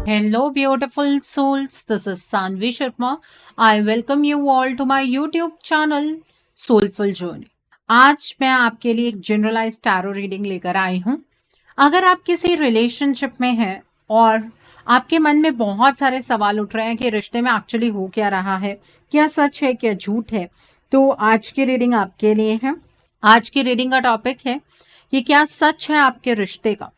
Hello, beautiful souls. This is Sanvi Sharma. I welcome you all to my YouTube channel Soulful Journey. आज मैं आपके लिए एक generalise tarot reading लेकर आई हूँ। अगर आप किसी रिलेशनशिप में हैं और आपके मन में बहुत सारे सवाल उठ रहे हैं कि रिश्ते में एक्चुअली हो क्या रहा है, क्या सच है, क्या झूठ है, तो आज की रीडिंग आपके लिए है। आज की रीडिंग का टॉपिक है कि क्या सच है आपके रिश्ते का।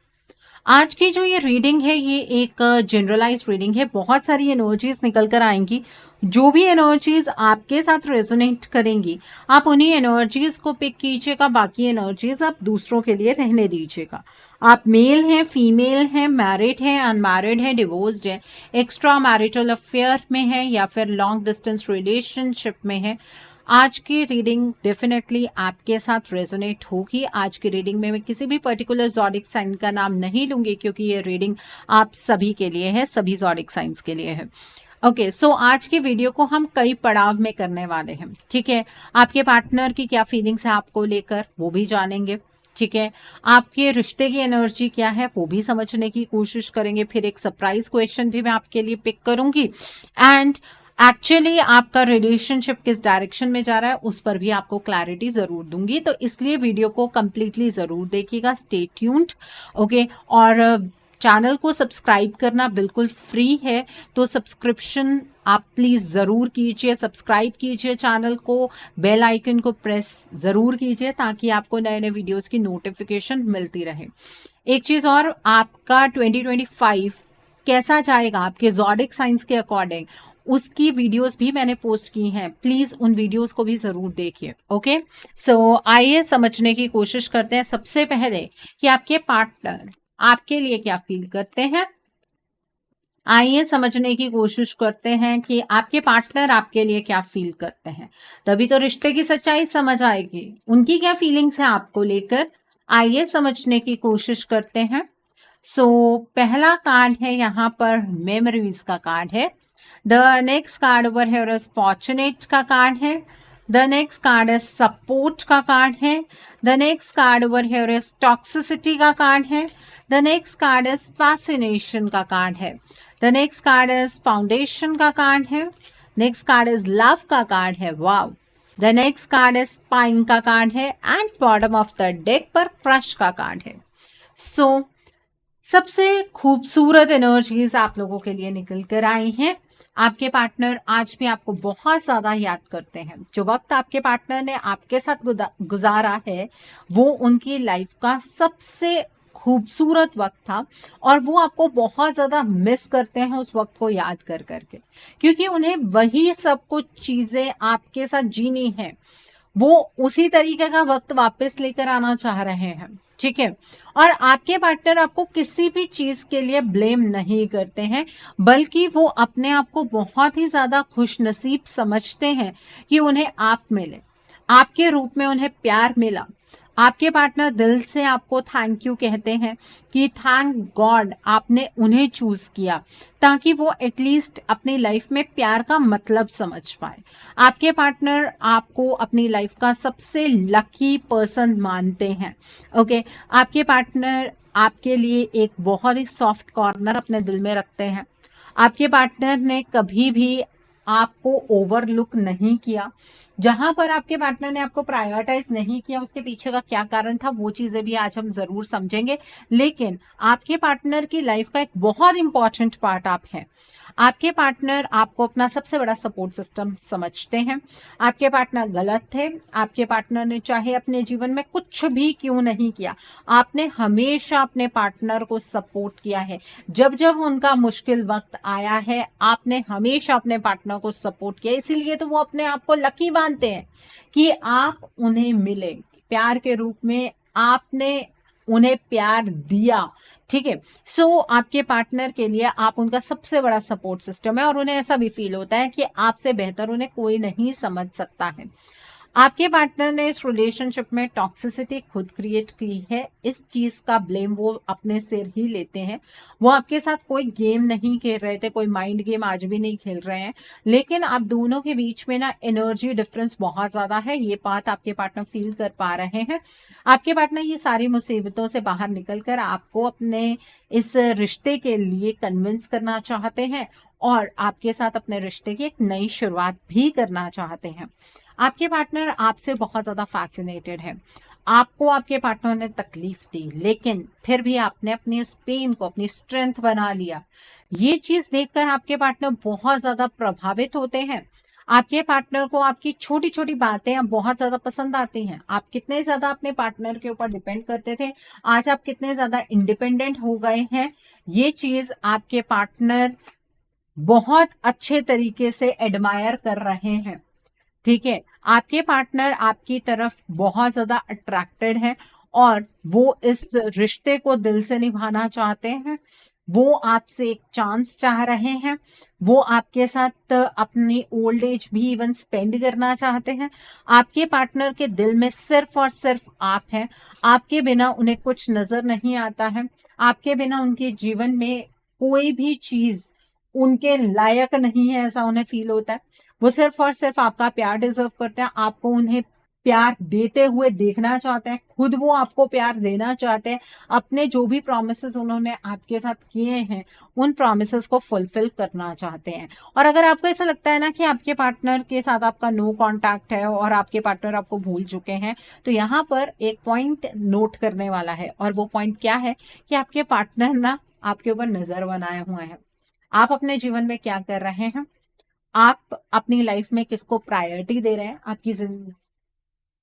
आज की जो ये रीडिंग है ये एक जनरलाइज रीडिंग है। बहुत सारी एनर्जीज निकल कर आएंगी। जो भी एनर्जीज आपके साथ रेजोनेट करेंगी आप उन्हीं एनर्जीज को पिक कीजिएगा, बाकी एनर्जीज आप दूसरों के लिए रहने दीजिएगा। आप मेल हैं, फीमेल हैं, मैरिड हैं, अनमैरिड हैं, डिवोर्स्ड हैं, एक्स्ट्रा मैरिटल अफेयर में है या फिर लॉन्ग डिस्टेंस रिलेशनशिप में है, आज की रीडिंग डेफिनेटली आपके साथ रेजोनेट होगी। आज की रीडिंग में मैं किसी भी पर्टिकुलर ज़ोडिक साइन का नाम नहीं लूंगी क्योंकि ये रीडिंग आप सभी के लिए है, सभी ज़ोडिक साइंस के लिए है। ओके, सो आज की वीडियो को हम कई पड़ाव में करने वाले हैं। ठीक है, आपके पार्टनर की क्या फीलिंग्स है आपको लेकर वो भी जानेंगे। ठीक है, आपके रिश्ते की एनर्जी क्या है वो भी समझने की कोशिश करेंगे। फिर एक सरप्राइज क्वेश्चन भी मैं आपके लिए पिक करूंगी एंड एक्चुअली आपका रिलेशनशिप किस डायरेक्शन में जा रहा है उस पर भी आपको क्लैरिटी जरूर दूंगी, तो इसलिए वीडियो को कंप्लीटली जरूर देखिएगा। Stay tuned. ओके, और चैनल को सब्सक्राइब करना बिल्कुल फ्री है, तो सब्सक्रिप्शन आप प्लीज जरूर कीजिए, सब्सक्राइब कीजिए चैनल को, बेल आइकन को प्रेस जरूर कीजिए ताकि आपको नए नए वीडियोस की नोटिफिकेशन मिलती रहे। एक चीज और, आपका 2025 कैसा जाएगा आपके ज़ोडिक साइंस के अकॉर्डिंग उसकी वीडियोस भी मैंने पोस्ट की हैं, प्लीज उन वीडियोस को भी जरूर देखिए। ओके, सो आइए समझने की कोशिश करते हैं सबसे पहले कि आपके पार्टनर आपके लिए क्या फील करते हैं। आइए समझने की कोशिश करते हैं कि आपके पार्टनर आपके लिए क्या फील करते हैं, तभी तो रिश्ते की सच्चाई समझ आएगी। उनकी क्या फीलिंग्स हैं आपको लेकर, आइए समझने की कोशिश करते हैं। सो पहला कार्ड है यहाँ पर मेमोरीज का कार्ड है। The next card over here is fortunate का कार्ड है। The next card is support का कार्ड है। The next card over here is toxicity का कार्ड है। The next card is fascination का कार्ड है। The next card is foundation का card है। नेक्स्ट कार्ड इज लव का कार्ड है। Wow. The next card is pine का card है and bottom of the deck पर क्रश का कार्ड है। सो सबसे खूबसूरत एनर्जीज आप लोगों के लिए निकल कर आई हैं। आपके पार्टनर आज भी आपको बहुत ज्यादा याद करते हैं। जो वक्त आपके पार्टनर ने आपके साथ गुजारा है वो उनकी लाइफ का सबसे खूबसूरत वक्त था और वो आपको बहुत ज्यादा मिस करते हैं उस वक्त को याद कर करके, क्योंकि उन्हें वही सब कुछ चीजें आपके साथ जीनी है। वो उसी तरीके का वक्त वापस लेकर आना चाह रहे हैं। ठीक है, और आपके पार्टनर आपको किसी भी चीज के लिए ब्लेम नहीं करते हैं, बल्कि वो अपने आप को बहुत ही ज्यादा खुशनसीब समझते हैं कि उन्हें आप मिले, आपके रूप में उन्हें प्यार मिला। आपके पार्टनर दिल से आपको थैंक यू कहते हैं कि थैंक गॉड आपने उन्हें चूज किया ताकि वो एटलीस्ट अपनी लाइफ में प्यार का मतलब समझ पाए। आपके पार्टनर आपको अपनी लाइफ का सबसे लकी पर्सन मानते हैं। ओके, आपके पार्टनर आपके लिए एक बहुत ही सॉफ्ट कॉर्नर अपने दिल में रखते हैं। आपके पार्टनर ने कभी भी आपको ओवरलुक नहीं किया। जहां पर आपके पार्टनर ने आपको प्रायोरिटाइज नहीं किया उसके पीछे का क्या कारण था वो चीजें भी आज हम जरूर समझेंगे। लेकिन आपके पार्टनर की लाइफ का एक बहुत इंपॉर्टेंट पार्ट आप हैं। आपके पार्टनर आपको अपना सबसे बड़ा सपोर्ट सिस्टम समझते हैं। आपके पार्टनर गलत थे, आपके पार्टनर ने चाहे अपने जीवन में कुछ भी क्यों नहीं किया, आपने हमेशा अपने पार्टनर को सपोर्ट किया है। जब जब उनका मुश्किल वक्त आया है आपने हमेशा अपने पार्टनर को सपोर्ट किया, इसीलिए तो वो अपने आप को लकी मानते हैं कि आप उन्हें मिले प्यार के रूप में, आपने उन्हें प्यार दिया। ठीक है, सो आपके पार्टनर के लिए आप उनका सबसे बड़ा सपोर्ट सिस्टम है और उन्हें ऐसा भी फील होता है कि आपसे बेहतर उन्हें कोई नहीं समझ सकता है। आपके पार्टनर ने इस रिलेशनशिप में टॉक्सिसिटी खुद क्रिएट की है। इस चीज का ब्लेम वो अपने सिर ही लेते हैं। वो आपके साथ कोई गेम नहीं खेल रहे थे, कोई माइंड गेम आज भी नहीं खेल रहे हैं, लेकिन आप दोनों के बीच में ना एनर्जी डिफरेंस बहुत ज्यादा है। ये बात आपके पार्टनर फील कर पा रहे हैं। आपके पार्टनर ये सारी मुसीबतों से बाहर निकलकर आपको अपने इस रिश्ते के लिए कन्विंस करना चाहते हैं और आपके साथ अपने रिश्ते की एक नई शुरुआत भी करना चाहते हैं। आपके पार्टनर आपसे बहुत ज्यादा फैसिनेटेड है। आपको आपके पार्टनर ने तकलीफ दी, लेकिन फिर भी आपने अपनी उस पेन को अपनी स्ट्रेंथ बना लिया। ये चीज देखकर आपके पार्टनर बहुत ज्यादा प्रभावित होते हैं। आपके पार्टनर को आपकी छोटी छोटी बातें अब बहुत ज्यादा पसंद आती हैं। आप कितने ज्यादा अपने पार्टनर के ऊपर डिपेंड करते थे, आज आप कितने ज्यादा इंडिपेंडेंट हो गए हैं, ये चीज आपके पार्टनर बहुत अच्छे तरीके से एडमायर कर रहे हैं। ठीक है, आपके पार्टनर आपकी तरफ बहुत ज्यादा अट्रैक्टेड है और वो इस रिश्ते को दिल से निभाना चाहते हैं। वो आपसे एक चांस चाह रहे हैं। वो आपके साथ अपनी ओल्ड एज भी इवन स्पेंड करना चाहते हैं। आपके पार्टनर के दिल में सिर्फ और सिर्फ आप हैं। आपके बिना उन्हें कुछ नजर नहीं आता है। आपके बिना उनके जीवन में कोई भी चीज उनके लायक नहीं है, ऐसा उन्हें फील होता है। वो सिर्फ और सिर्फ आपका प्यार डिजर्व करते हैं। आपको उन्हें प्यार देते हुए देखना चाहते हैं, खुद वो आपको प्यार देना चाहते हैं। अपने जो भी प्रॉमिसेस उन्होंने आपके साथ किए हैं, उन प्रॉमिसेस को फुलफिल करना चाहते हैं। और अगर आपको ऐसा लगता है ना कि आपके पार्टनर के साथ आपका नो कांटेक्ट है और आपके पार्टनर आपको भूल चुके हैं, तो यहाँ पर एक पॉइंट नोट करने वाला है। और वो पॉइंट क्या है कि आपके पार्टनर ना आपके ऊपर नजर बनाए हुए हैं। आप अपने जीवन में क्या कर रहे हैं, आप अपनी लाइफ में किसको प्रायोरिटी दे रहे हैं,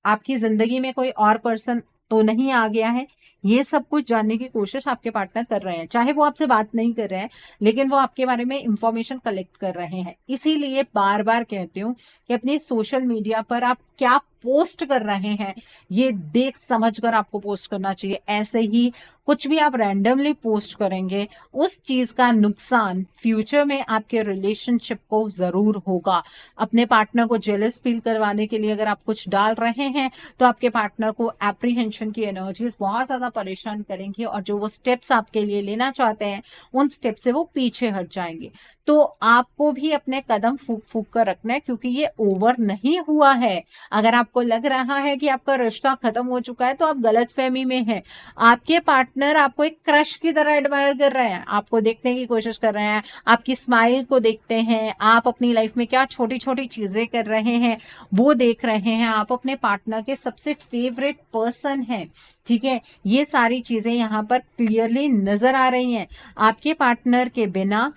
आपकी जिंदगी में कोई और पर्सन तो नहीं आ गया है। ये सब कुछ जानने की कोशिश आपके पार्टनर कर रहे हैं। चाहे वो आपसे बात नहीं कर रहे हैं, लेकिन वो आपके बारे में इंफॉर्मेशन कलेक्ट कर रहे हैं। इसीलिए बार बार कहती हूँ कि अपनी सोशल मीडिया पर आप क्या पोस्ट कर रहे हैं, ये देख समझ कर आपको पोस्ट करना चाहिए। ऐसे ही कुछ भी आप रैंडमली पोस्ट करेंगे, उस चीज का नुकसान फ्यूचर में आपके रिलेशनशिप को जरूर होगा। अपने पार्टनर को जेलस फील करवाने के लिए अगर आप कुछ डाल रहे हैं, तो आपके पार्टनर को एप्रीहेंशन की एनर्जीज बहुत ज्यादा परेशान करेंगी और जो वो स्टेप्स आपके लिए लेना चाहते हैं, उन स्टेप से वो पीछे हट जाएंगे। तो आपको भी अपने कदम फूक फूक कर रखना है, क्योंकि ये ओवर नहीं हुआ है। अगर आपको लग रहा है कि आपका रिश्ता खत्म हो चुका है, तो आप गलतफहमी में हैं। आपके पार्टनर आपको एक क्रश की तरह एडमायर कर रहे हैं, आपको देखने की कोशिश कर रहे हैं, आपकी स्माइल को देखते हैं, आप अपनी लाइफ में क्या छोटी छोटी चीजें कर रहे हैं वो देख रहे हैं। आप अपने पार्टनर के सबसे फेवरेट पर्सन हैं। ठीक है, ये सारी चीजें यहाँ पर क्लियरली नजर आ रही हैं। आपके पार्टनर के बिना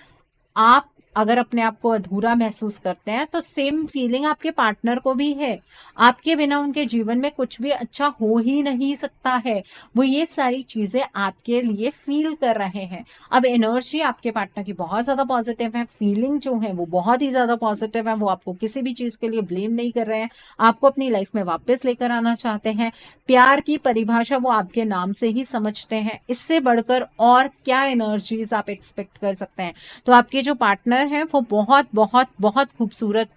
आप अगर अपने आप को अधूरा महसूस करते हैं, तो सेम फीलिंग आपके पार्टनर को भी है। आपके बिना उनके जीवन में कुछ भी अच्छा हो ही नहीं सकता है। वो ये सारी चीजें आपके लिए फील कर रहे हैं। अब एनर्जी आपके पार्टनर की बहुत ज्यादा पॉजिटिव है, फीलिंग जो है वो बहुत ही ज्यादा पॉजिटिव है। वो आपको किसी भी चीज के लिए ब्लेम नहीं कर रहे हैं, आपको अपनी लाइफ में वापस लेकर आना चाहते हैं। प्यार की परिभाषा वो आपके नाम से ही समझते हैं। इससे बढ़कर और क्या एनर्जीज आप एक्सपेक्ट कर सकते हैं। तो आपके जो पार्टनर हैं वो बहुत बहुत बहुत खूबसूरत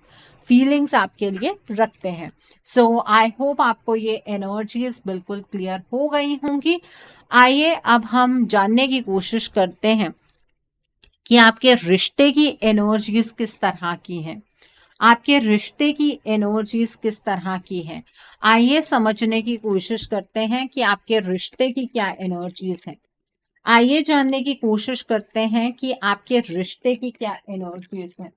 फीलिंग्स आपके लिए रखते हैं। सो आई होप आपको ये एनर्जीज बिल्कुल क्लियर हो गई होंगी। आइए अब हम जानने की कोशिश करते हैं कि आपके रिश्ते की एनर्जीज किस तरह की हैं। आपके रिश्ते की एनर्जीज किस तरह की हैं, आइए समझने की कोशिश करते हैं कि आपके रिश्ते की क्या एनर्जीज हैं। आइए जानने की कोशिश करते हैं कि आपके रिश्ते की क्या एनर्जीज हैं।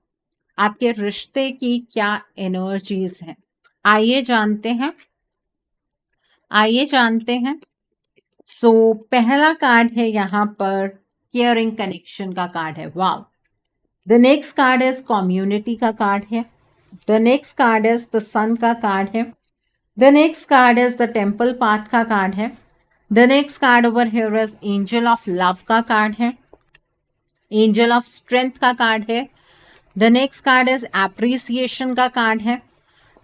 आपके रिश्ते की क्या एनर्जीज हैं, आइए जानते हैं। आइए जानते हैं। सो पहला कार्ड है यहाँ पर केयरिंग कनेक्शन का कार्ड है। Wow. The next card is community का कार्ड है। The next card is the sun का कार्ड है। The next card is the temple path का कार्ड है। The next card over here is angel of love का card है। Angel of strength का card है। The next card is appreciation का card है।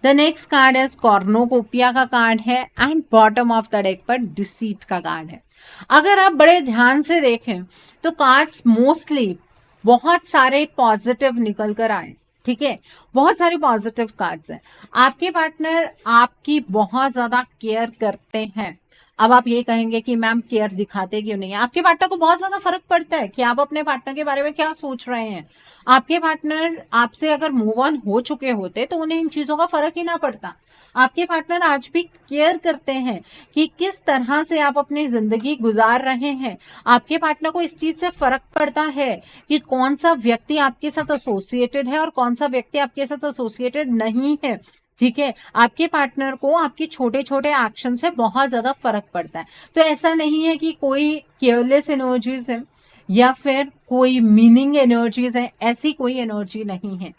The next card is cornucopia का card है। And bottom of the deck पर deceit का कार्ड है। अगर आप बड़े ध्यान से देखें तो कार्ड्स मोस्टली बहुत सारे पॉजिटिव निकल कर आए। ठीक है, बहुत सारे पॉजिटिव कार्ड्स हैं। आपके पार्टनर आपकी बहुत ज्यादा केयर करते हैं। अब आप ये कहेंगे कि मैम केयर दिखाते क्यों नहीं है? आपके पार्टनर को बहुत ज्यादा फर्क पड़ता है कि आप अपने पार्टनर के बारे में क्या सोच रहे हैं। आपके पार्टनर आपसे अगर मूव ऑन हो चुके होते तो उन्हें इन चीजों का फर्क ही ना पड़ता। आपके पार्टनर आज भी केयर करते हैं कि किस तरह से आप अपनी जिंदगी गुजार रहे हैं। आपके पार्टनर को इस चीज से फर्क पड़ता है कि कौन सा व्यक्ति आपके साथ एसोसिएटेड है और कौन सा व्यक्ति आपके साथ एसोसिएटेड नहीं है। ठीक है, आपके पार्टनर को आपके छोटे छोटे एक्शन से बहुत ज्यादा फर्क पड़ता है। तो ऐसा नहीं है कि कोई केयरलेस एनर्जीज है या फिर कोई मीनिंग एनर्जीज है, ऐसी कोई एनर्जी नहीं है।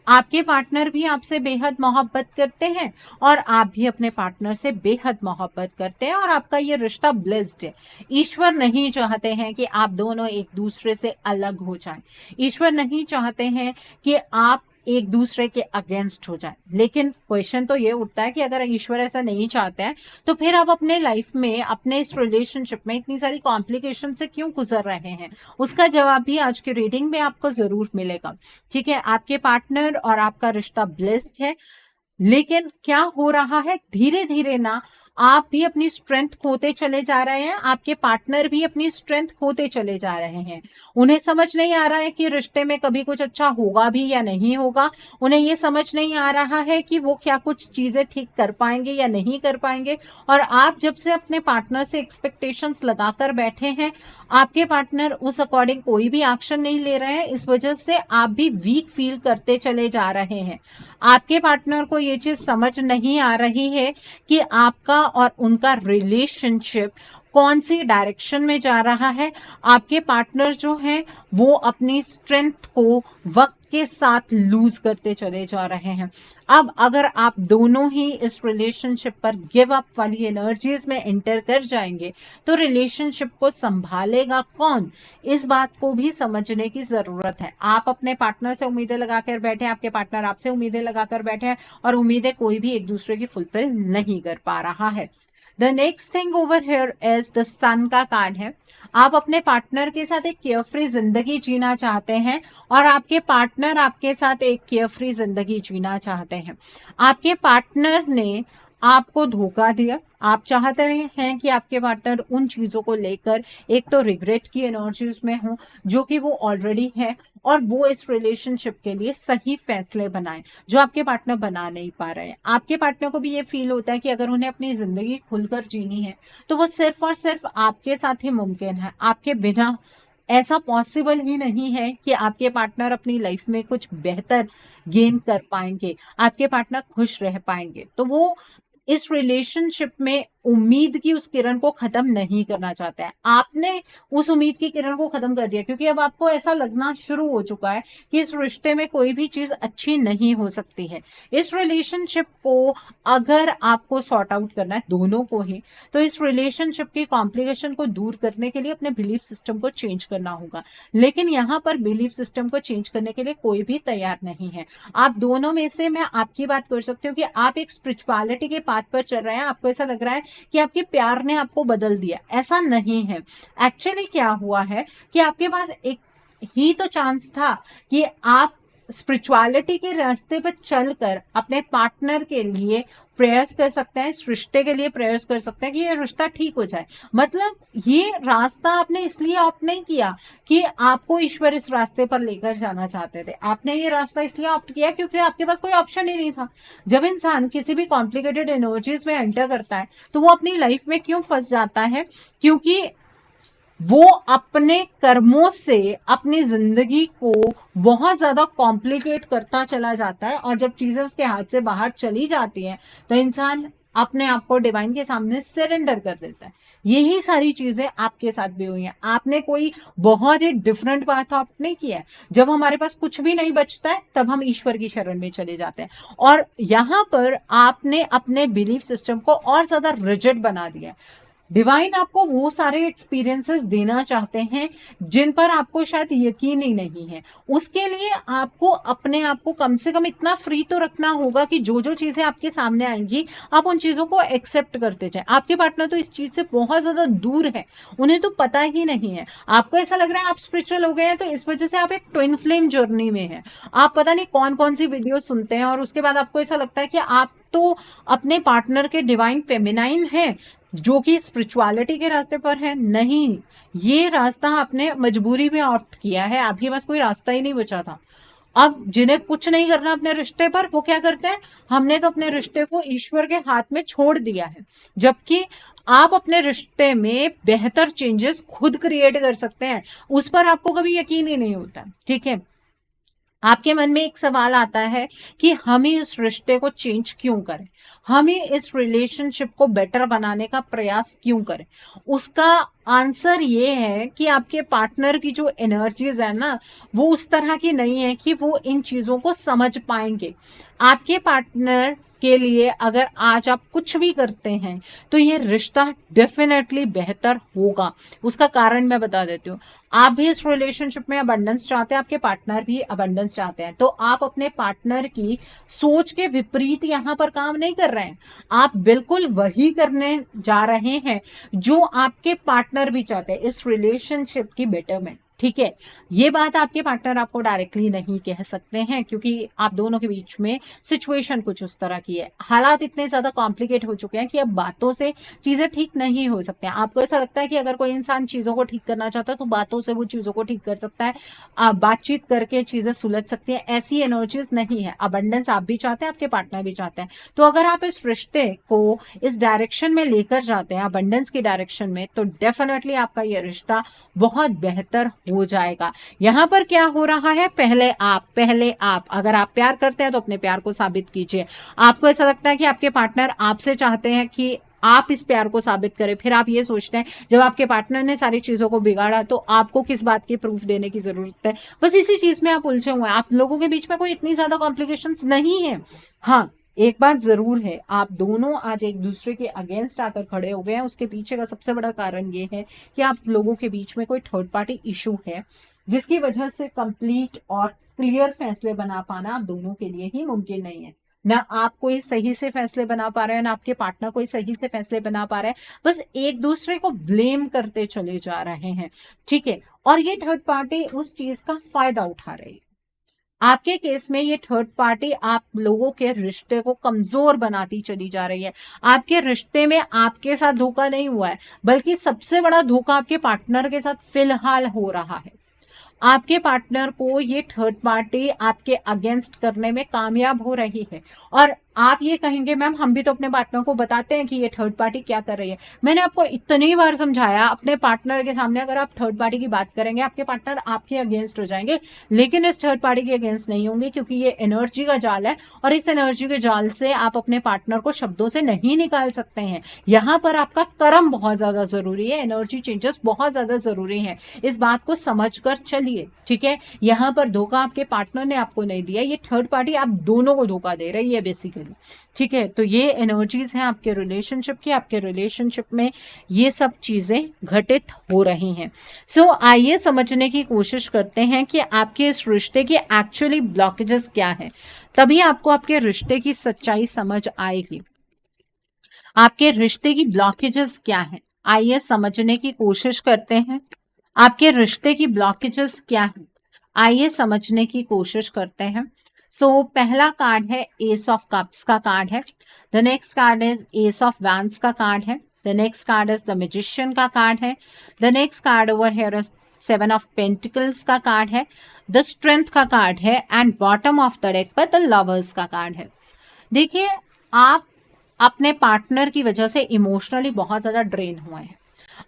आपके पार्टनर भी आपसे बेहद मोहब्बत करते हैं और आप भी अपने पार्टनर से बेहद मोहब्बत करते हैं और आपका ये रिश्ता ब्लेस्ड है। ईश्वर नहीं चाहते हैं कि आप दोनों एक दूसरे से अलग हो जाएं। ईश्वर नहीं चाहते हैं कि आप एक दूसरे के अगेंस्ट हो जाए। लेकिन क्वेश्चन तो ये उठता है कि अगर ईश्वर ऐसा नहीं चाहते हैं तो फिर आप अपने लाइफ में, अपने इस रिलेशनशिप में इतनी सारी कॉम्प्लिकेशन से क्यों गुजर रहे हैं? उसका जवाब भी आज की रीडिंग में आपको जरूर मिलेगा। ठीक है, आपके पार्टनर और आपका रिश्ता ब्लेस्ड है, लेकिन क्या हो रहा है, धीरे धीरे ना आप भी अपनी स्ट्रेंथ खोते चले जा रहे हैं, आपके पार्टनर भी अपनी स्ट्रेंथ खोते चले जा रहे हैं। उन्हें समझ नहीं आ रहा है कि रिश्ते में कभी कुछ अच्छा होगा भी या नहीं होगा। उन्हें ये समझ नहीं आ रहा है कि वो क्या कुछ चीजें ठीक कर पाएंगे या नहीं कर पाएंगे। और आप जब से अपने पार्टनर से एक्सपेक्टेशंस लगाकर बैठे हैं, आपके पार्टनर उस अकॉर्डिंग कोई भी एक्शन नहीं ले रहे हैं। इस वजह से आप भी वीक फील करते चले जा रहे हैं। आपके पार्टनर को ये चीज समझ नहीं आ रही है कि आपका और उनका रिलेशनशिप कौन सी डायरेक्शन में जा रहा है। आपके पार्टनर जो हैं वो अपनी स्ट्रेंथ को वक्त के साथ लूज करते चले जा रहे हैं। अब अगर आप दोनों ही इस रिलेशनशिप पर गिव अप वाली एनर्जीज में एंटर कर जाएंगे तो रिलेशनशिप को संभालेगा कौन? इस बात को भी समझने की जरूरत है। आप अपने पार्टनर से उम्मीदें लगाकर बैठे, आपके पार्टनर आपसे उम्मीदें लगाकर बैठे हैं और उम्मीदें कोई भी एक दूसरे की फुलफिल नहीं कर पा रहा है। The next thing over here is the sun का कार्ड है। आप अपने पार्टनर के साथ एक केयरफ्री जिंदगी जीना चाहते हैं और आपके पार्टनर आपके साथ एक केयरफ्री जिंदगी जीना चाहते हैं। आपके पार्टनर ने आपको धोखा दिया। आप चाहते हैं कि आपके पार्टनर उन चीजों को लेकर एक तो रिग्रेट की एनर्जीज में हो जो कि वो ऑलरेडी है, और वो इस रिलेशनशिप के लिए सही फैसले बनाएं जो आपके पार्टनर बना नहीं पा रहे हैं। आपके पार्टनर को भी ये फील होता है कि अगर उन्हें अपनी जिंदगी खुलकर जीनी है तो वो सिर्फ और सिर्फ आपके साथ ही मुमकिन है। आपके बिना ऐसा पॉसिबल ही नहीं है कि आपके पार्टनर अपनी लाइफ में कुछ बेहतर गेन कर पाएंगे, आपके पार्टनर खुश रह पाएंगे। तो वो इस रिलेशनशिप में उम्मीद की उस किरण को खत्म नहीं करना चाहता है। आपने उस उम्मीद की किरण को खत्म कर दिया क्योंकि अब आपको ऐसा लगना शुरू हो चुका है कि इस रिश्ते में कोई भी चीज अच्छी नहीं हो सकती है। इस रिलेशनशिप को अगर आपको सॉर्ट आउट करना है दोनों को ही, तो इस रिलेशनशिप की कॉम्प्लिकेशन को दूर करने के लिए अपने बिलीफ सिस्टम को चेंज करना होगा। लेकिन यहाँ पर बिलीफ सिस्टम को चेंज करने के लिए कोई भी तैयार नहीं है। आप दोनों में से मैं आपकी बात कर सकती हूँ कि आप एक स्पिरिचुअलिटी के पाथ पर चल रहे हैं। आपको ऐसा लग रहा है कि आपके प्यार ने आपको बदल दिया, ऐसा नहीं है। एक्चुअली क्या हुआ है कि आपके पास एक ही तो चांस था कि आप स्पिरिचुअलिटी के रास्ते पर चलकर अपने पार्टनर के लिए प्रेयर्स कर सकते हैं, इस रिश्ते के लिए प्रेयर्स कर सकते हैं कि ये रिश्ता ठीक हो जाए। मतलब ये रास्ता आपने इसलिए ऑप्ट नहीं किया कि आपको ईश्वर इस रास्ते पर लेकर जाना चाहते थे। आपने ये रास्ता इसलिए ऑप्ट किया क्योंकि आपके पास कोई ऑप्शन ही नहीं था। जब इंसान किसी भी कॉम्प्लिकेटेड एनर्जीज में एंटर करता है तो वो अपनी लाइफ में क्यों फंस जाता है? क्योंकि वो अपने कर्मों से अपनी जिंदगी को बहुत ज्यादा कॉम्प्लिकेट करता चला जाता है, और जब चीजें उसके हाथ से बाहर चली जाती हैं तो इंसान अपने आप को डिवाइन के सामने सरेंडर कर देता है। यही सारी चीजें आपके साथ भी हुई हैं। आपने कोई बहुत ही डिफरेंट बात ऑप्ट नहीं किया है। जब हमारे पास कुछ भी नहीं बचता है तब हम ईश्वर की शरण में चले जाते हैं, और यहाँ पर आपने अपने बिलीफ सिस्टम को और ज्यादा रिजिड बना दिया है। डिवाइन आपको वो सारे एक्सपीरियंसेस देना चाहते हैं जिन पर आपको शायद यकीन ही नहीं है। उसके लिए आपको अपने आप को कम से कम इतना फ्री तो रखना होगा कि जो जो चीजें आपके सामने आएंगी आप उन चीजों को एक्सेप्ट करते जाएं। आपके पार्टनर तो इस चीज से बहुत ज्यादा दूर है, उन्हें तो पता ही नहीं है। आपको ऐसा लग रहा है आप स्पिरिचुअल हो गए हैं, तो इस वजह से आप एक ट्विन फ्लेम जर्नी में है। आप पता नहीं कौन कौन सी वीडियो सुनते हैं और उसके बाद आपको ऐसा लगता है कि आप तो अपने पार्टनर के डिवाइन फेमिनाइन है जो कि स्पिरिचुअलिटी के रास्ते पर है। नहीं, ये रास्ता आपने मजबूरी में ऑप्ट किया है, आपके पास कोई रास्ता ही नहीं बचा था। अब जिन्हें कुछ नहीं करना अपने रिश्ते पर, वो क्या करते हैं, हमने तो अपने रिश्ते को ईश्वर के हाथ में छोड़ दिया है। जबकि आप अपने रिश्ते में बेहतर चेंजेस खुद क्रिएट कर सकते हैं, उस पर आपको कभी यकीन ही नहीं होता। ठीक है, आपके मन में एक सवाल आता है कि हम ही इस रिश्ते को चेंज क्यों करें, हम ही इस रिलेशनशिप को बेटर बनाने का प्रयास क्यों करें। उसका आंसर ये है कि आपके पार्टनर की जो एनर्जीज है ना, वो उस तरह की नहीं है कि वो इन चीजों को समझ पाएंगे। आपके पार्टनर के लिए अगर आज आप कुछ भी करते हैं तो ये रिश्ता डेफिनेटली बेहतर होगा। उसका कारण मैं बता देती हूँ। आप भी इस रिलेशनशिप में अबंडेंस चाहते हैं, आपके पार्टनर भी अबंडेंस चाहते हैं, तो आप अपने पार्टनर की सोच के विपरीत यहाँ पर काम नहीं कर रहे हैं। आप बिल्कुल वही करने जा रहे हैं जो आपके पार्टनर भी चाहते हैं, इस रिलेशनशिप की बेटरमेंट। ठीक है, ये बात आपके पार्टनर आपको डायरेक्टली नहीं कह सकते हैं क्योंकि आप दोनों के बीच में सिचुएशन कुछ उस तरह की है, हालात इतने ज्यादा कॉम्प्लिकेट हो चुके हैं कि अब बातों से चीजें ठीक नहीं हो सकती हैं। आपको ऐसा लगता है कि अगर कोई इंसान चीजों को ठीक करना चाहता है तो बातों से वो चीजों को ठीक कर सकता है, बातचीत करके चीजें सुलझ सकती हैं। ऐसी एनर्जीज नहीं है। अबंडेंस आप भी चाहते हैं, आपके पार्टनर भी चाहते हैं। तो अगर आप इस रिश्ते को इस डायरेक्शन में लेकर जाते हैं, अबंडेंस की डायरेक्शन में, तो डेफिनेटली आपका ये रिश्ता बहुत बेहतर हो जाएगा। यहां पर क्या हो रहा है, पहले आप अगर आप प्यार करते हैं तो अपने प्यार को साबित कीजिए। आपको ऐसा लगता है कि आपके पार्टनर आपसे चाहते हैं कि आप इस प्यार को साबित करें, फिर आप ये सोचते हैं जब आपके पार्टनर ने सारी चीजों को बिगाड़ा तो आपको किस बात की प्रूफ देने की जरूरत है। बस इसी चीज में आप उलझे हुए हैं। आप लोगों के बीच में कोई इतनी ज्यादा कॉम्प्लिकेशंस नहीं है। हाँ, एक बात जरूर है, आप दोनों आज एक दूसरे के अगेंस्ट आकर खड़े हो गए हैं। उसके पीछे का सबसे बड़ा कारण ये है कि आप लोगों के बीच में कोई थर्ड पार्टी इशू है जिसकी वजह से कंप्लीट और क्लियर फैसले बना पाना आप दोनों के लिए ही मुमकिन नहीं है। ना आप कोई सही से फैसले बना पा रहे हैं, ना आपके पार्टनर कोई सही से फैसले बना पा रहे हैं। बस एक दूसरे को ब्लेम करते चले जा रहे हैं। ठीक है, और ये थर्ड पार्टी उस चीज का फायदा उठा रही है। आपके केस में ये थर्ड पार्टी आप लोगों के रिश्ते को कमजोर बनाती चली जा रही है। आपके रिश्ते में आपके साथ धोखा नहीं हुआ है, बल्कि सबसे बड़ा धोखा आपके पार्टनर के साथ फिलहाल हो रहा है। आपके पार्टनर को ये थर्ड पार्टी आपके अगेंस्ट करने में कामयाब हो रही है। और आप ये कहेंगे मैम हम भी तो अपने पार्टनर को बताते हैं कि ये थर्ड पार्टी क्या कर रही है। मैंने आपको इतनी बार समझाया, अपने पार्टनर के सामने अगर आप थर्ड पार्टी की बात करेंगे आपके पार्टनर आपके अगेंस्ट हो जाएंगे, लेकिन इस थर्ड पार्टी के अगेंस्ट नहीं होंगे क्योंकि ये एनर्जी का जाल है और इस एनर्जी के जाल से आप अपने पार्टनर को शब्दों से नहीं निकाल सकते हैं। यहाँ पर आपका कर्म बहुत ज्यादा जरूरी है, एनर्जी चेंजेस बहुत ज्यादा जरूरी है। इस बात को समझ कर चलिए। ठीक है, यहाँ पर धोखा आपके पार्टनर ने आपको नहीं दिया, ये थर्ड पार्टी आप दोनों को धोखा दे रही है बेसिकली। ठीक है, तो ये एनर्जीज हैं आपके रिलेशनशिप की। आपके रिलेशनशिप में ये सब चीजें घटित हो रही हैं। सो आइए समझने की कोशिश करते हैं कि आपके इस रिश्ते के एक्चुअली ब्लॉकेजेस क्या हैं। तभी आपको आपके रिश्ते की सच्चाई समझ आएगी। आपके रिश्ते की ब्लॉकेजेस क्या हैं, आइए समझने की कोशिश करते हैं। आपके रिश्ते की ब्लॉकेजेस क्या हैं, आइए समझने की कोशिश करते हैं। सो पहला कार्ड है एस ऑफ कप्स का कार्ड है। The next card is S of wands का कार्ड है। The next card is the magician का कार्ड है। The next card over here is seven of pentacles का कार्ड है। द स्ट्रेंथ का card है and bottom of the deck पर the lovers का कार्ड है। देखिए, आप अपने पार्टनर की वजह से इमोशनली बहुत ज्यादा ड्रेन हुए हैं।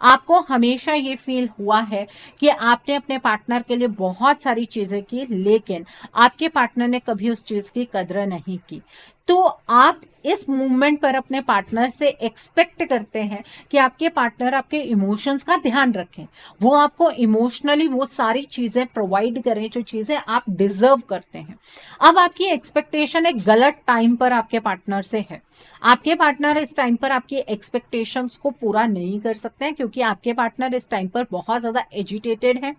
आपको हमेशा ये फील हुआ है कि आपने अपने पार्टनर के लिए बहुत सारी चीजें की, लेकिन आपके पार्टनर ने कभी उस चीज की कदर नहीं की। तो आप इस मूवमेंट पर अपने पार्टनर से एक्सपेक्ट करते हैं कि आपके पार्टनर आपके इमोशंस का ध्यान रखें, वो आपको इमोशनली वो सारी चीजें प्रोवाइड करें जो चीजें आप डिजर्व करते हैं। अब आपकी एक्सपेक्टेशन एक गलत टाइम पर आपके पार्टनर से है। आपके पार्टनर इस टाइम पर आपकी एक्सपेक्टेशंस को पूरा नहीं कर सकते हैं, क्योंकि आपके पार्टनर इस टाइम पर बहुत ज्यादा एजिटेटेड है,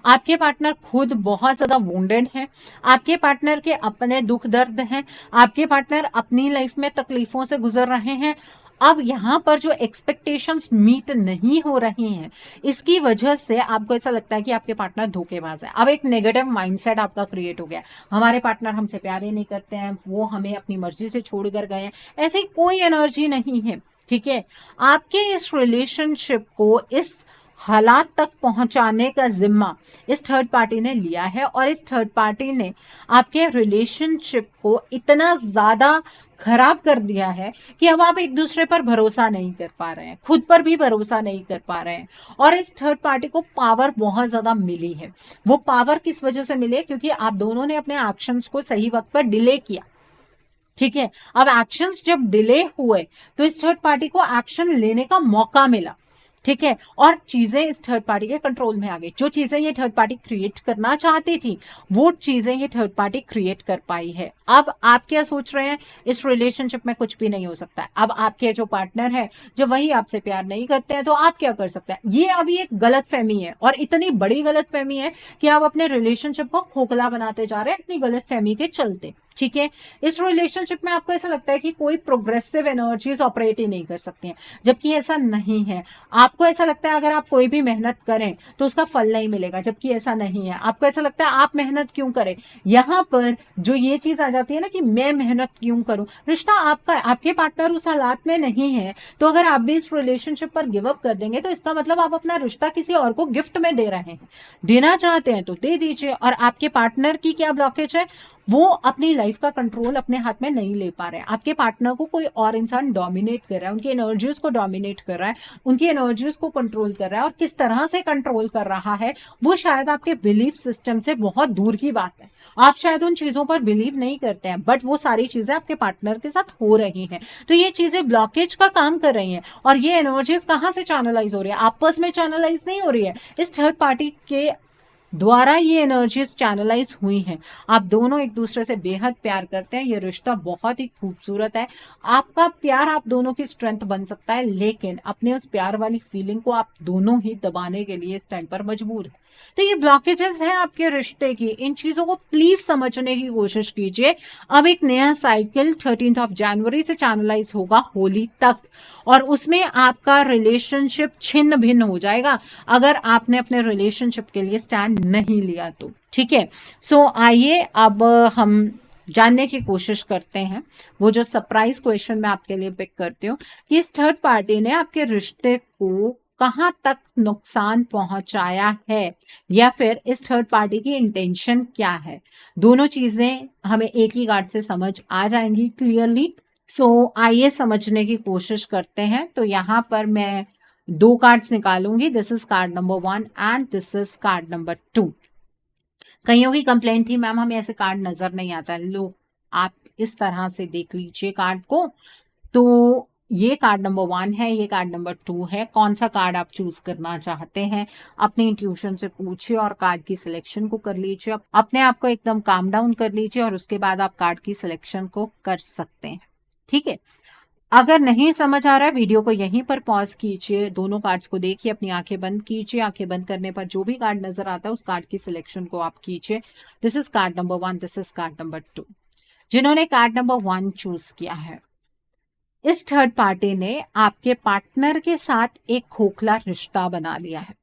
आपके पार्टनर खुद बहुत ज्यादा वुंडेड है, आपके पार्टनर के अपने दुख दर्द हैं, आपके पार्टनर अपनी लाइफ में तकलीफों से गुजर रहे हैं। अब यहाँ पर जो एक्सपेक्टेशंस मीट नहीं हो रही हैं, इसकी वजह से आपको ऐसा लगता है कि आपके पार्टनर धोखेबाज है। अब एक नेगेटिव माइंडसेट आपका क्रिएट हो गया, हमारे पार्टनर हमसे प्यार ही नहीं करते हैं, वो हमें अपनी मर्जी से छोड़कर गए हैं, ऐसी कोई एनर्जी नहीं है। ठीक है, आपके इस रिलेशनशिप को इस हालात तक पहुंचाने का जिम्मा इस थर्ड पार्टी ने लिया है, और इस थर्ड पार्टी ने आपके रिलेशनशिप को इतना ज्यादा खराब कर दिया है कि अब आप एक दूसरे पर भरोसा नहीं कर पा रहे हैं, खुद पर भी भरोसा नहीं कर पा रहे हैं। और इस थर्ड पार्टी को पावर बहुत ज्यादा मिली है। वो पावर किस वजह से मिली? क्योंकि आप दोनों ने अपने एक्शंस को सही वक्त पर डिले किया। ठीक है, अब एक्शंस जब डिले हुए तो इस थर्ड पार्टी को एक्शन लेने का मौका मिला। ठीक है, और चीजें इस थर्ड पार्टी के कंट्रोल में आ गई। जो चीजें ये थर्ड पार्टी क्रिएट करना चाहती थी वो चीजें ये थर्ड पार्टी क्रिएट कर पाई है। अब आप क्या सोच रहे हैं? इस रिलेशनशिप में कुछ भी नहीं हो सकता है। अब आपके जो पार्टनर है जब वही आपसे प्यार नहीं करते हैं तो आप क्या कर सकते हैं? ये अभी एक गलत फहमी है, और इतनी बड़ी गलत फहमी है कि आप अपने रिलेशनशिप को खोखला बनाते जा रहे हैं अपनी गलत फहमी के चलते। ठीक है, इस रिलेशनशिप में आपको ऐसा लगता है कि कोई प्रोग्रेसिव एनर्जीज ऑपरेट ही नहीं कर सकती हैं, जबकि ऐसा नहीं है। आपको ऐसा लगता है अगर आप कोई भी मेहनत करें तो उसका फल नहीं मिलेगा, जबकि ऐसा नहीं है। आपको ऐसा लगता है आप मेहनत क्यों करें, यहां पर जो ये चीज आ जाती है ना कि मैं मेहनत क्यों करूं, रिश्ता आपका, आपके पार्टनर उस हालात में नहीं है। तो अगर आप भी इस रिलेशनशिप पर गिव अप कर देंगे तो इसका मतलब आप अपना रिश्ता किसी और को गिफ्ट में दे रहे हैं। देना चाहते हैं तो दे दीजिए। और आपके पार्टनर की क्या ब्लॉकेज है? वो अपनी लाइफ का कंट्रोल अपने हाथ में नहीं ले पा रहे हैं। आपके पार्टनर को कोई और इंसान डोमिनेट कर रहा है, उनकी एनर्जीज को डोमिनेट कर रहा है, उनकी एनर्जीज को कंट्रोल कर रहा है, और किस तरह से कंट्रोल कर रहा है वो शायद आपके बिलीफ सिस्टम से बहुत दूर की बात है। आप शायद उन चीजों पर बिलीव नहीं करते हैं, बट वो सारी चीजें आपके पार्टनर के साथ हो रही हैं। तो ये चीजें ब्लॉकेज का काम कर रही हैं, और ये एनर्जीज कहाँ से चैनलाइज हो रही है? आपस में चैनलाइज नहीं हो रही है, इस थर्ड पार्टी के द्वारा ये एनर्जीज चैनलाइज हुई हैं। आप दोनों एक दूसरे से बेहद प्यार करते हैं, ये रिश्ता बहुत ही खूबसूरत है। आपका प्यार आप दोनों की स्ट्रेंथ बन सकता है, लेकिन अपने उस प्यार वाली फीलिंग को आप दोनों ही दबाने के लिए इस टाइम पर मजबूर है। तो ये ब्लॉकेजेस हैं आपके रिश्ते की, इन चीजों को प्लीज समझने की कोशिश कीजिए। अब एक नया साइकिल 13 जनवरी से चैनलाइज होगा होली तक, और उसमें आपका रिलेशनशिप छिन्न भिन्न हो जाएगा अगर आपने अपने रिलेशनशिप के लिए स्टैंड नहीं लिया तो। ठीक है, सो आइए अब हम जानने की कोशिश करते हैं वो जो सरप्राइज क्वेश्चन मैं आपके लिए पिक करती हूँ कि इस थर्ड पार्टी ने आपके रिश्ते को कहां तक नुकसान पहुंचाया है, या फिर इस थर्ड पार्टी की इंटेंशन क्या है। दोनों चीजें हमें एक ही कार्ड से समझ आ जाएंगी क्लियरली। सो आइए समझने की कोशिश करते हैं। तो यहाँ पर मैं दो कार्ड्स निकालूंगी। This is card number 1 and this is card number 2। कईयों की कंप्लेंट थी मैम हमें ऐसे कार्ड नजर नहीं आता है। लो, आप इस तरह से देख लीजिए कार्ड को। तो ये कार्ड नंबर 1 है, ये कार्ड नंबर 2 है। कौन सा कार्ड आप चूज करना चाहते हैं अपनी इंट्यूशन से पूछिए और कार्ड की सिलेक्शन को कर लीजिए। अपने आप को एकदम काम डाउन कर लीजिए और उसके बाद आप कार्ड की सिलेक्शन को कर सकते हैं। ठीक है, अगर नहीं समझ आ रहा है वीडियो को यहीं पर पॉज कीजिए, दोनों कार्ड्स को देखिए, अपनी आंखें बंद कीजिए। आंखें बंद करने पर जो भी कार्ड नजर आता है उस कार्ड की सिलेक्शन को आप कीजिए। This is card number 1, this is card number 2। जिन्होंने कार्ड नंबर 1 चूज किया है, इस थर्ड पार्टी ने आपके पार्टनर के साथ एक खोखला रिश्ता बना लिया है,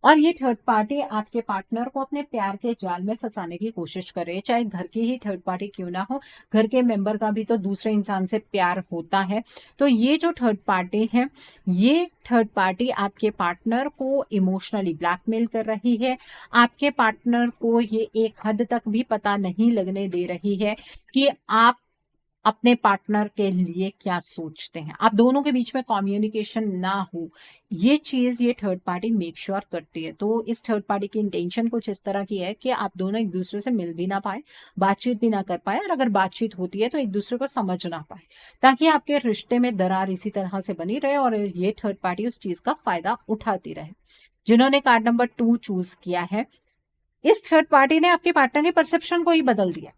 और ये थर्ड पार्टी आपके पार्टनर को अपने प्यार के जाल में फंसाने की कोशिश कर रही है। चाहे घर की ही थर्ड पार्टी क्यों ना हो, घर के मेंबर का भी तो दूसरे इंसान से प्यार होता है। तो ये जो थर्ड पार्टी है, ये थर्ड पार्टी आपके पार्टनर को इमोशनली ब्लैकमेल कर रही है। आपके पार्टनर को ये एक हद तक भी पता नहीं लगने दे रही है कि आप अपने पार्टनर के लिए क्या सोचते हैं। आप दोनों के बीच में कम्युनिकेशन ना हो, ये चीज ये थर्ड पार्टी मेक श्योर करती है। तो इस थर्ड पार्टी की इंटेंशन कुछ इस तरह की है कि आप दोनों एक दूसरे से मिल भी ना पाए, बातचीत भी ना कर पाए, और अगर बातचीत होती है तो एक दूसरे को समझ ना पाए, ताकि आपके रिश्ते में दरार इसी तरह से बनी रहे और ये थर्ड पार्टी उस चीज का फायदा उठाती रहे। जिन्होंने कार्ड नंबर 2 चूज किया है, इस थर्ड पार्टी ने आपके पार्टनर के परसेप्शन को ही बदल दिया।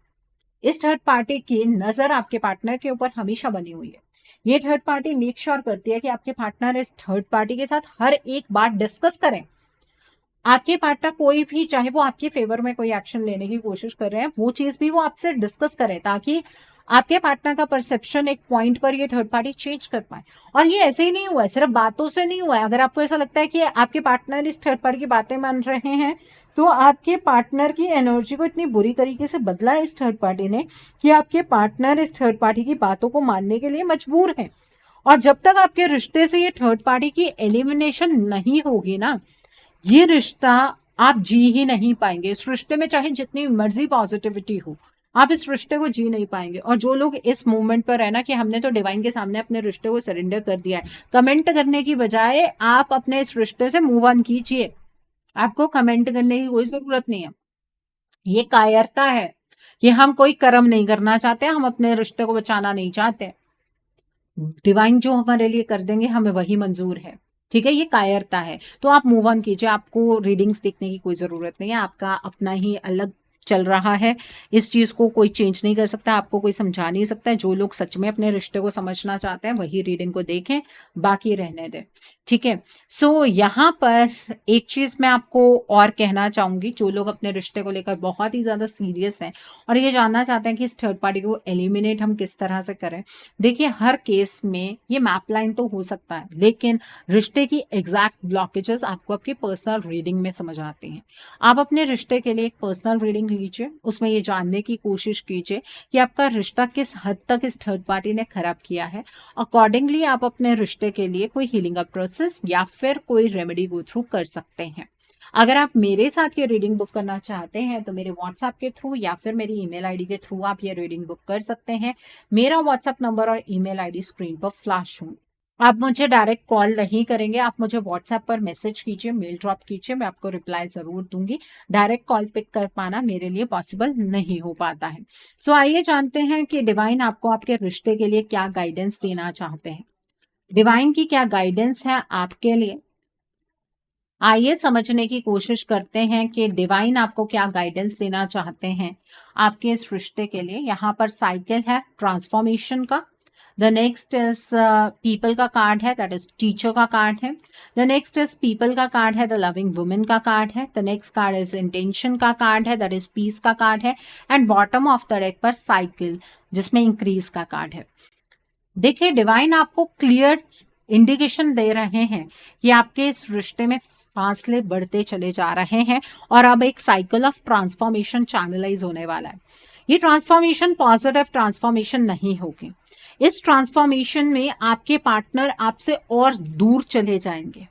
इस थर्ड पार्टी की नजर आपके पार्टनर के ऊपर हमेशा बनी हुई है। ये थर्ड पार्टी मेक श्योर करती है कि आपके पार्टनर इस थर्ड पार्टी के साथ हर एक बात डिस्कस करें। आपके पार्टनर कोई भी, चाहे वो आपके फेवर में कोई एक्शन लेने की कोशिश कर रहे हैं, वो चीज भी वो आपसे डिस्कस करें, ताकि आपके पार्टनर का परसेप्शन एक पॉइंट पर ये थर्ड पार्टी चेंज कर पाए। और ये ऐसे ही नहीं हुआ है, सिर्फ बातों से नहीं हुआ है। अगर आपको ऐसा लगता है कि आपके पार्टनर इस थर्ड पार्टी की बातें मान रहे हैं, तो आपके पार्टनर की एनर्जी को इतनी बुरी तरीके से बदला है इस थर्ड पार्टी ने कि आपके पार्टनर इस थर्ड पार्टी की बातों को मानने के लिए मजबूर है। और जब तक आपके रिश्ते से ये थर्ड पार्टी की एलिमिनेशन नहीं होगी ना, ये रिश्ता आप जी ही नहीं पाएंगे। इस रिश्ते में चाहे जितनी मर्जी पॉजिटिविटी हो, आप इस रिश्ते को जी नहीं पाएंगे। और जो लोग इस मूवमेंट पर है ना कि हमने तो डिवाइन के सामने अपने रिश्ते को सरेंडर कर दिया है, कमेंट करने की बजाय आप अपने इस रिश्ते से मूव ऑन कीजिए। आपको कमेंट करने की कोई जरूरत नहीं है। ये कायरता है कि हम कोई कर्म नहीं करना चाहते, हम अपने रिश्ते को बचाना नहीं चाहते। डिवाइन जो हमारे लिए कर देंगे हमें वही मंजूर है। ठीक है, ये कायरता है। तो आप मूव ऑन कीजिए, आपको रीडिंग्स देखने की कोई जरूरत नहीं है। आपका अपना ही अलग चल रहा है, इस चीज को कोई चेंज नहीं कर सकता, आपको कोई समझा नहीं सकता। जो लोग सच में अपने रिश्ते को समझना चाहते हैं वही रीडिंग को देखें, बाकी रहने दें। ठीक है, सो यहाँ पर एक चीज मैं आपको और कहना चाहूंगी। जो लोग अपने रिश्ते को लेकर बहुत ही ज्यादा सीरियस हैं और ये जानना चाहते हैं कि इस थर्ड पार्टी को एलिमिनेट हम किस तरह से करें, देखिए हर केस में ये मैप लाइन तो हो सकता है, लेकिन रिश्ते की एग्जैक्ट ब्लॉकेजेस आपको आपकी पर्सनल रीडिंग में समझ आती हैं। आप अपने रिश्ते के लिए एक पर्सनल रीडिंग लीजिए, उसमें ये जानने की कोशिश कीजिए कि आपका रिश्ता किस हद तक इस थर्ड पार्टी ने खराब किया है। अकॉर्डिंगली आप अपने रिश्ते के लिए कोई हीलिंग अप प्रोसेस या फिर कोई रेमेडी गो थ्रू कर सकते हैं। अगर आप मेरे साथ ये रीडिंग बुक करना चाहते हैं तो मेरे व्हाट्सएप के थ्रू या फिर मेरी ईमेल आईडी के थ्रू आप ये रीडिंग बुक कर सकते हैं। मेरा व्हाट्सएप नंबर और ईमेल आईडी स्क्रीन पर फ्लैश होंगे। आप मुझे डायरेक्ट कॉल नहीं करेंगे, आप मुझे व्हाट्सएप पर मैसेज कीजिए, मेल ड्रॉप कीजिए, मैं आपको रिप्लाई जरूर दूंगी। डायरेक्ट कॉल पिक कर पाना मेरे लिए पॉसिबल नहीं हो पाता है। सो आइए जानते हैं कि डिवाइन आपको आपके रिश्ते के लिए क्या गाइडेंस देना चाहते हैं। डिवाइन की क्या गाइडेंस है आपके लिए, आइए समझने की कोशिश करते हैं कि डिवाइन आपको क्या गाइडेंस देना चाहते हैं आपके इस रिश्ते के लिए। यहाँ पर साइकिल है ट्रांसफॉर्मेशन का। द नेक्स्ट इज पीपल का कार्ड है, दैट इज टीचर का कार्ड है। द नेक्स्ट इज पीपल का कार्ड है, द लविंग वुमेन का कार्ड है। The next card is intention का कार्ड है, दैट इज पीस का कार्ड है। And bottom of the deck पर साइकिल, जिसमें इंक्रीज का कार्ड है। देखिए डिवाइन आपको क्लियर इंडिकेशन दे रहे हैं कि आपके इस रिश्ते में फासले बढ़ते चले जा रहे हैं और अब एक साइकिल ऑफ ट्रांसफॉर्मेशन चैनलाइज होने वाला है। ये ट्रांसफॉर्मेशन पॉजिटिव ट्रांसफॉर्मेशन नहीं होगी। इस ट्रांसफॉर्मेशन में आपके पार्टनर आपसे और दूर चले जाएंगे।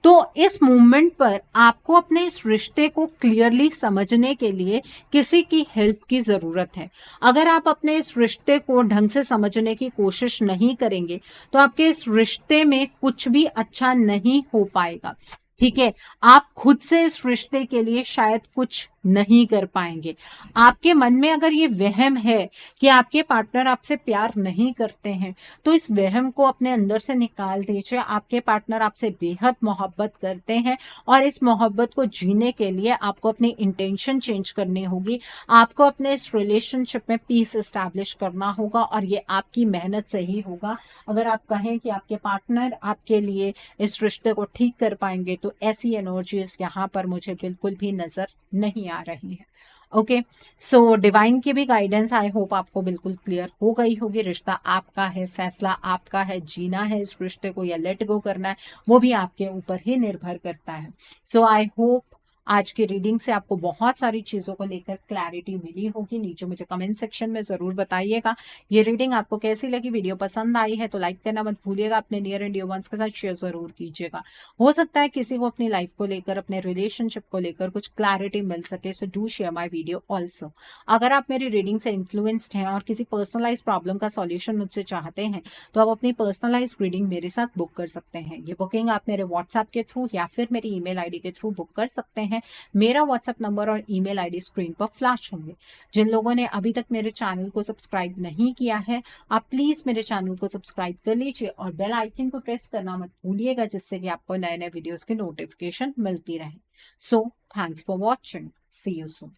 तो इस मूवमेंट पर आपको अपने इस रिश्ते को क्लियरली समझने के लिए किसी की हेल्प की जरूरत है। अगर आप अपने इस रिश्ते को ढंग से समझने की कोशिश नहीं करेंगे तो आपके इस रिश्ते में कुछ भी अच्छा नहीं हो पाएगा। ठीक है, आप खुद से इस रिश्ते के लिए शायद कुछ नहीं कर पाएंगे। आपके मन में अगर ये वहम है कि आपके पार्टनर आपसे प्यार नहीं करते हैं, तो इस वहम को अपने अंदर से निकाल दीजिए। आपके पार्टनर आपसे बेहद मोहब्बत करते हैं और इस मोहब्बत को जीने के लिए आपको अपनी इंटेंशन चेंज करनी होगी। आपको अपने इस रिलेशनशिप में पीस एस्टैब्लिश करना होगा और ये आपकी मेहनत से ही होगा। अगर आप कहें कि आपके पार्टनर आपके लिए इस रिश्ते को ठीक कर पाएंगे, तो ऐसी एनर्जीज यहाँ पर मुझे बिल्कुल भी नजर नहीं आ रही है। ओके, सो डिवाइन की भी गाइडेंस आई होप आपको बिल्कुल क्लियर हो गई होगी। रिश्ता आपका है, फैसला आपका है, जीना है इस रिश्ते को या लेट गो करना है, वो भी आपके ऊपर ही निर्भर करता है। सो आई होप आज की रीडिंग से आपको बहुत सारी चीज़ों को लेकर क्लैरिटी मिली होगी। नीचे मुझे कमेंट सेक्शन में ज़रूर बताइएगा। ये रीडिंग आपको कैसी लगी? वीडियो पसंद आई है तो लाइक करना मत भूलिएगा। अपने नियर एंड डियर वंस के साथ शेयर ज़रूर कीजिएगा। हो सकता है किसी को अपनी लाइफ को लेकर, अपने रिलेशनशिप को लेकर कुछ क्लैरिटी मिल सके। So do share my video also. अगर आप मेरी रीडिंग से इन्फ्लुएंस्ड हैं और किसी पर्सनलाइज प्रॉब्लम का सॉल्यूशन मुझसे चाहते हैं तो आप अपनी पर्सनलाइज रीडिंग मेरे साथ बुक कर सकते हैं। ये बुकिंग आप मेरे व्हाट्सएप के थ्रू या फिर मेरी ईमेल आईडी के थ्रू बुक कर सकते हैं। मेरा व्हाट्सएप नंबर और ईमेल आईडी स्क्रीन पर फ्लैश होंगे। जिन लोगों ने अभी तक मेरे चैनल को सब्सक्राइब नहीं किया है, आप प्लीज मेरे चैनल को सब्सक्राइब कर लीजिए और बेल आइकन को प्रेस करना मत भूलिएगा, जिससे कि आपको नए नए वीडियोस की नोटिफिकेशन मिलती रहे। So thanks for watching. See you soon.